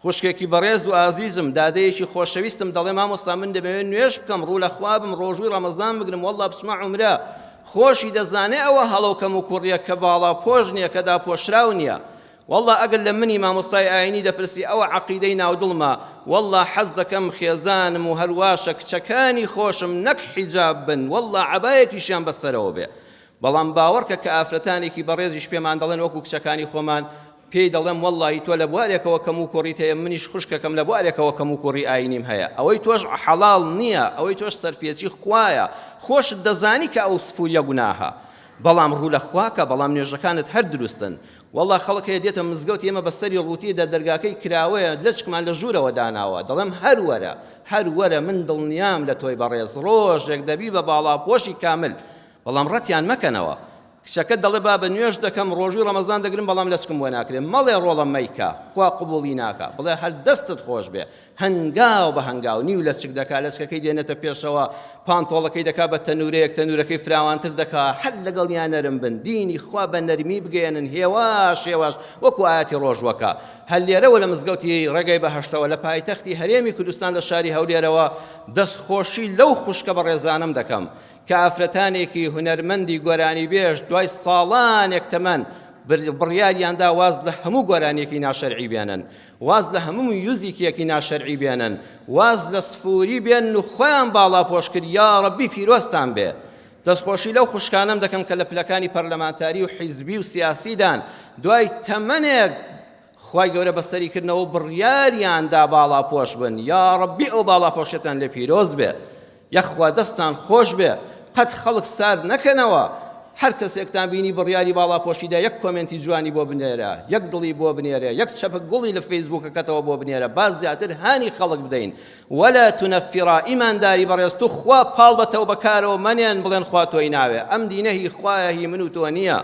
خوشکێکی بەڕێز و ئازیزم دادەیەکی خۆشەویستم دەڵێ مامۆستا من دەمەوێت نوێژ بکەم ڕوو لە خوا بم ڕۆژووی ڕەمەزان بگرم وەڵڵا بچمە عومرە خۆشی دەزانێ ئەوە هەڵەوکەم و کوڕیە کە باڵا پۆش نییە کە داپۆشراو نییە والله ئەگەر لە منی مامۆستای ئاینی دەپرسی ئەوە عەقیدەی ناودڵمە والله حەز دەکەم خێزانم و هەرواشە کچەکانی خۆشم نەک حیجاب بن والله عەبایەکیشیان بەسەرەوە بێ بەڵام باوەڕکە کە ئافرەتانێکی بەڕێزیش پێمان دەڵێن وەکو کچەکانی خۆمان پێی دەڵێم وەڵڵاهی تۆ لە بوارێکەوە کەم و کوڕیت هەیە منیش خوشکەکەم لە بوارێکەوە کەم و کوڕی ئاینیم هەیە ئەوەی تۆش حەڵاڵ نییە ئەوەی تۆش سەرپێچی خوایە خۆشت دەزانی کە ئەو سفوریە گوناهە بەڵام ڕوو لە خواکە بەڵام نوێژەکانت هەر دروستن والله خەڵک هەیە دێتە مزگەوت ئێمە بەسەری ڕووتیدا دەرگاکەی کراوەیە لەچکمان لە ژوورەوە داناوە دەڵێم هەر وەرە من دڵنیام لە تۆی بەڕێز ڕۆژێک دەبی بە باڵاپۆشی کامل بەڵام ڕەتیان مەکەنەوە کچەکە دەڵێ با بە نوێژ دەکەم ڕۆژووی ڕەمەزان دەگرم بەڵام لەچکم بۆ ناکرێن مەڵێ ڕۆڵە مەیکە خوا قبوڵی ناکە بڵێ هەر دەستت خۆش بێ هەنگاو بە هەنگاو نیو لەچک دەکا لەچکەکەی دێنێتە پێشەوە پانتۆڵەکەی دەکا بە تەنورەیەک تەنورەکەی فراوانتر دەکا هەر لەگەڵ یان نەرم بن دینی خوا بە نەرمی بگەێنن هێواش وەکو ئاەتی ڕۆژوەکە هەر لێرەوە لە مزگەوتی ڕێگەی بەهەشتەوە لە پایتەختی هەرێمی کوردستان لە شاری هەولێرەوە دەستخۆشی لەو خوشکە بە ڕێزانم دەکەم کە ئافرەتانێکی هونەرمەندی گۆرانی بێژ دوای ساڵانێک تەمەن بڕیاریاندا واز لە هەموو گۆرانێکی ناشەرعی بێنن واز لە هەموو یوزێکیەکی ناشەرعی بێنن واز لە سفوری بێن و خۆیان باڵا پۆش کرد یا ڕەبی پیرۆستان بێ دەستخۆشی لەو خوشکانم دەکەم کە لە پلەکانی پەرلەمانتاری و حیزبی و سیاسیدان دوای تەمەنێک خوای گەورە بەسەریکردنەوە بڕیاریاندا باڵا پۆش بن یا ڕەبی ئەو باڵا پۆشێتان لێ پیرۆز بێ یەخوا دەستان خۆش بێ قەت خەڵک سار نەکەنەوە هەر کەسێکتان بینی بڕیاری باڵاپۆشیدا یەک کۆمنتی جوانی بۆ بنێرە یەک دڵی بۆ بنێرە یەک چەپە گوڵی لە فەیسبووکەکەتەوە بۆ بنێرە باز زیاتر هانی خەڵک بدەین وەلا تونەفیڕا ئیمانداری بەڕێز تو خوا پاڵ بەتەو بەکارەوە مەنێن بڵێن خوا تۆی ناوێ ئەم دینە هی خوایە هی من و تۆ نییە